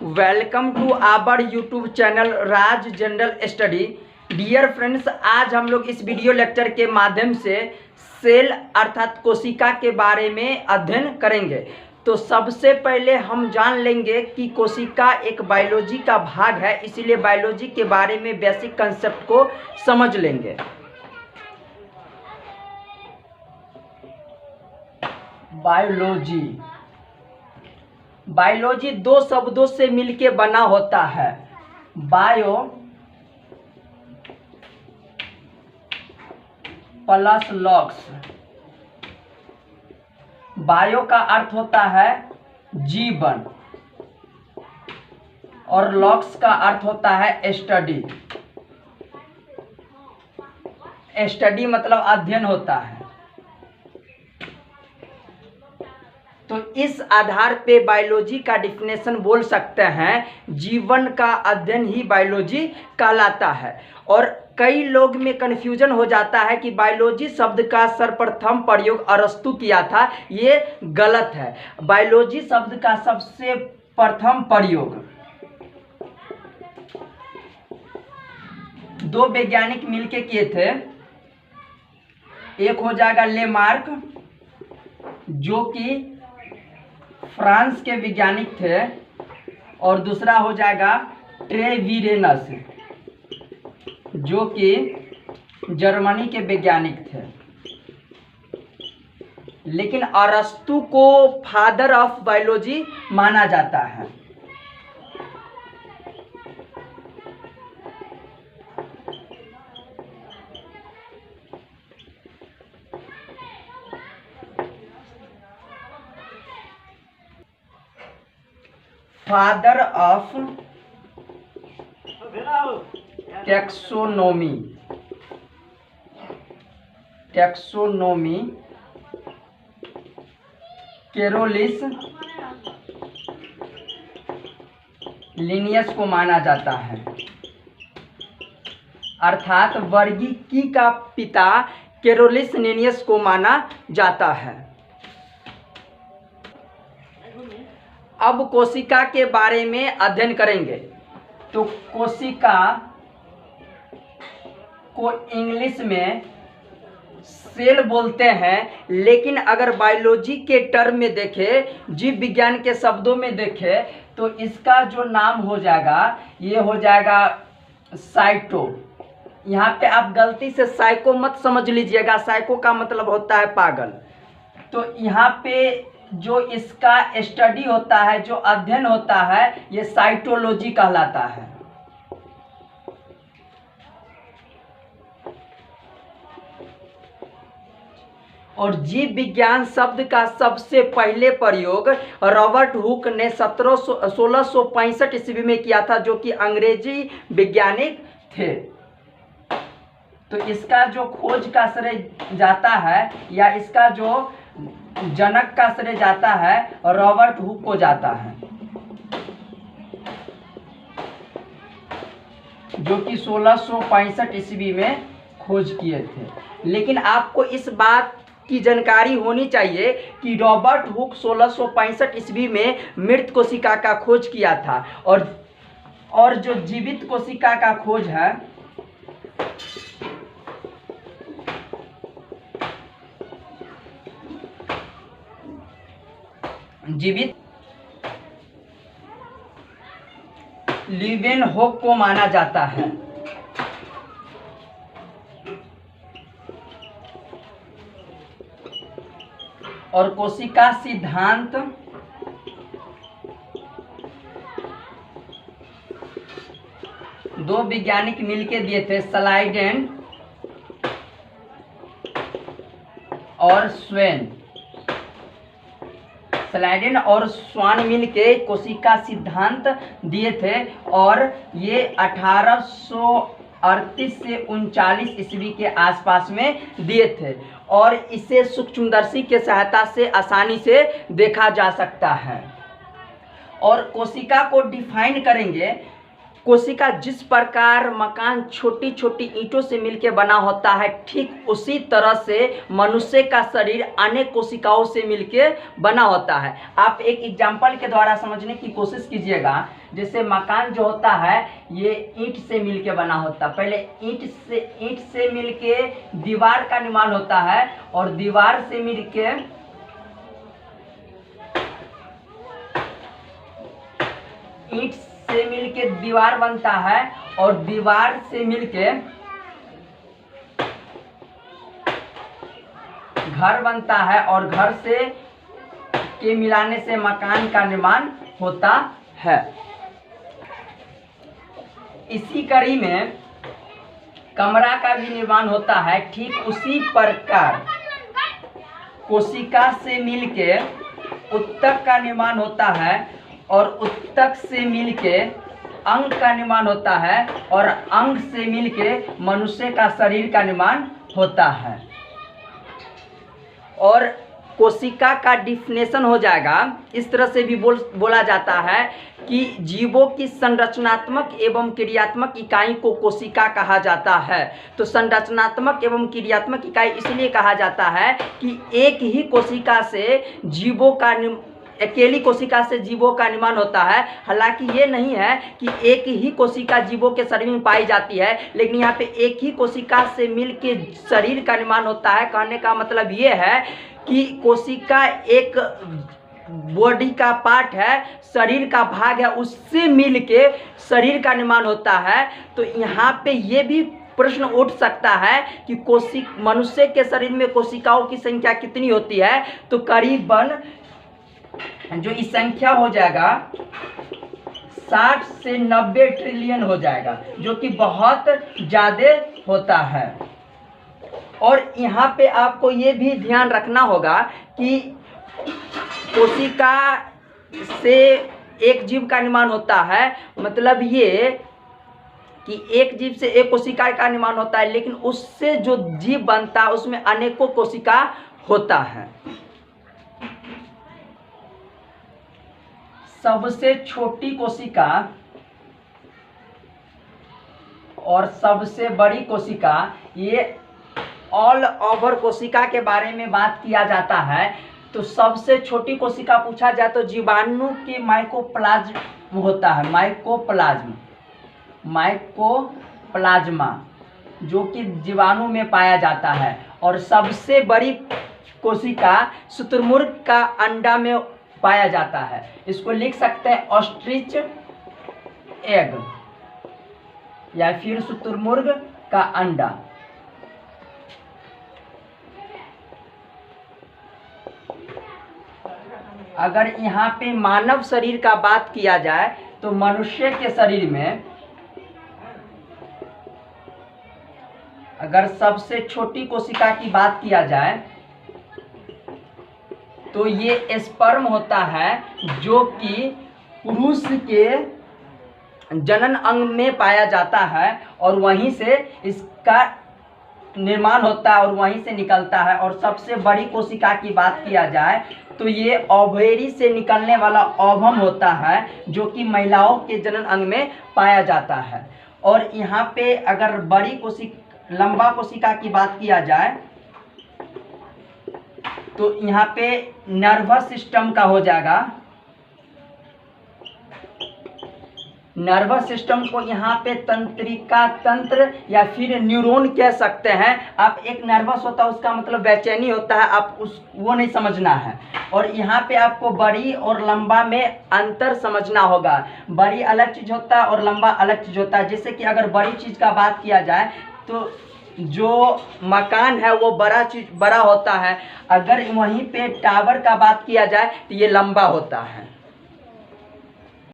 Welcome to our YouTube channel Raj general study. Dear friends, आज हम लोग इस वीडियो लेक्चर के माध्यम से सेल अर्थात कोशिका के बारे में अध्ययन करेंगे। तो सबसे पहले हम जान लेंगे कि कोशिका एक बायोलॉजी का भाग है, इसीलिए बायोलॉजी के बारे में बेसिक कंसेप्ट को समझ लेंगे। बायोलॉजी दो शब्दों से मिलके बना होता है। Bio plus logs. बायो का अर्थ होता है जीवन और लॉग्स का अर्थ होता है स्टडी। स्टडी मतलब अध्ययन होता है। तो इस आधार पे बायोलॉजी का डिफिनेशन बोल सकते हैं, जीवन का अध्ययन ही बायोलॉजी कहलाता है। और कई लोग में कन्फ्यूजन हो जाता है कि बायोलॉजी शब्द का सर्वप्रथम प्रयोग अरस्तु किया था। ये गलत है। बायोलॉजी शब्द का सबसे प्रथम प्रयोग दो वैज्ञानिक मिलके किए थे। एक हो जाएगा लेमार्क, जो कि फ्रांस के वैज्ञानिक थे, और दूसरा हो जाएगा ट्रेवीरेनस, जो कि जर्मनी के वैज्ञानिक थे। लेकिन अरस्तु को फादर ऑफ बायोलॉजी माना जाता है। फादर ऑफ टैक्सोनॉमी कैरोलिस लिनियस को माना जाता है। अर्थात वर्गीकी का पिता कैरोलिस लिनियस को माना जाता है। अब कोशिका के बारे में अध्ययन करेंगे। तो कोशिका को इंग्लिश में सेल बोलते हैं, लेकिन अगर बायोलॉजी के टर्म में देखें, जीव विज्ञान के शब्दों में देखें, तो इसका जो नाम हो जाएगा, ये हो जाएगा साइटो। यहाँ पे आप गलती से साइको मत समझ लीजिएगा। साइको का मतलब होता है पागल। तो यहाँ पे जो इसका स्टडी होता है, जो अध्ययन होता है, ये साइटोलॉजी कहलाता है। और जीव विज्ञान शब्द का सबसे पहले प्रयोग रॉबर्ट हुक ने 1665 ईस्वी में किया था, जो कि अंग्रेजी वैज्ञानिक थे। तो इसका जो खोज का श्रेय जाता है, या इसका जो जनक का श्रेय जाता है, रॉबर्ट हुक को जाता है, जो कि 1665 ईस्वी में खोज किए थे। लेकिन आपको इस बात की जानकारी होनी चाहिए कि रॉबर्ट हुक 1665 ईस्वी में मृत कोशिका का खोज किया था, और जो जीवित कोशिका का खोज है, जीवित लीवेनहोक को माना जाता है। और कोशिका सिद्धांत दो वैज्ञानिक मिलके दिए थे, स्लाइडेन और स्वेन। स्लाइडेन और स्वान मिल के कोशिका सिद्धांत दिए थे, और ये 1838 से 39 ईस्वी के आसपास में दिए थे। और इसे सूक्ष्मदर्शी के सहायता से आसानी से देखा जा सकता है। और कोशिका को डिफाइन करेंगे। कोशिका जिस प्रकार मकान छोटी छोटी ईंटों से मिलकर बना होता है, ठीक उसी तरह से मनुष्य का शरीर अनेक कोशिकाओं से मिलकर बना होता है। आप एक एग्जाम्पल के द्वारा समझने की कोशिश कीजिएगा। जैसे मकान जो होता है ये ईंट से मिलकर बना होता है। पहले ईंट से मिलके दीवार का निर्माण होता है और दीवार से मिलके ईंट से मिलके दीवार बनता है और दीवार से मिलके घर बनता है और घर से के मिलाने से मकान का निर्माण होता है। इसी कड़ी में कमरा का भी निर्माण होता है। ठीक उसी प्रकार कोशिका से मिलके उत्तक का निर्माण होता है और उत्तक से मिलके अंग का निर्माण होता है और अंग से मिलके मनुष्य का शरीर का निर्माण होता है। और कोशिका का डिफिनेशन हो जाएगा, इस तरह से भी बोला जाता है कि जीवों की संरचनात्मक एवं क्रियात्मक इकाई को कोशिका कहा जाता है। तो संरचनात्मक एवं क्रियात्मक इकाई इसलिए कहा जाता है कि एक ही कोशिका से जीवों का अकेली कोशिका से जीवों का निर्माण होता है। हालांकि ये नहीं है कि एक ही कोशिका जीवों के शरीर में पाई जाती है, लेकिन यहाँ पे एक ही कोशिका से मिलके शरीर का निर्माण होता है। कहने का मतलब ये है कि कोशिका एक बॉडी का पार्ट है, शरीर का भाग है, उससे मिलके शरीर का निर्माण होता है। तो यहाँ पे ये भी प्रश्न उठ सकता है कि मनुष्य के शरीर में कोशिकाओं की संख्या कितनी होती है। तो करीबन जो इस संख्या हो जाएगा 60 से 90 ट्रिलियन हो जाएगा, जो कि बहुत ज़्यादा होता है। और यहाँ पे आपको ये भी ध्यान रखना होगा कि कोशिका से एक जीव का निर्माण होता है, मतलब ये कि एक जीव से एक कोशिका का निर्माण होता है, लेकिन उससे जो जीव बनता है उसमें अनेकों कोशिका होता है। सबसे छोटी कोशिका और सबसे बड़ी कोशिका, ये ऑल ओवर कोशिका के बारे में बात किया जाता है। तो सबसे छोटी कोशिका पूछा जाए तो जीवाणु के माइकोप्लाज्म होता है, माइकोप्लाज्मा जो कि जीवाणु में पाया जाता है। और सबसे बड़ी कोशिका शुतुरमुर्ग का अंडा में पाया जाता है। इसको लिख सकते हैं ऑस्ट्रिच एग या फिर शुतुरमुर्ग का अंडा। अगर यहाँ पे मानव शरीर का बात किया जाए तो मनुष्य के शरीर में अगर सबसे छोटी कोशिका की बात किया जाए तो ये स्पर्म होता है, जो कि पुरुष के जनन अंग में पाया जाता है और वहीं से इसका निर्माण होता है और वहीं से निकलता है। और सबसे बड़ी कोशिका की बात किया जाए तो ये ओवेरी से निकलने वाला ओवम होता है, जो कि महिलाओं के जनन अंग में पाया जाता है। और यहाँ पे अगर लंबा कोशिका की बात किया जाए तो यहाँ पे नर्वस सिस्टम का हो जाएगा। नर्वस सिस्टम को यहाँ पे तंत्रिका तंत्र या फिर न्यूरॉन कह सकते हैं। आप एक नर्वस होता है उसका मतलब बेचैनी होता है, आप वो नहीं समझना है। और यहाँ पे आपको बड़ी और लंबा में अंतर समझना होगा। बड़ी अलग चीज़ होता है और लंबा अलग चीज़ होता है। जैसे कि अगर बड़ी चीज़ का बात किया जाए तो जो मकान है वो बड़ा होता है। अगर वहीं पे टावर का बात किया जाए तो ये लंबा होता है।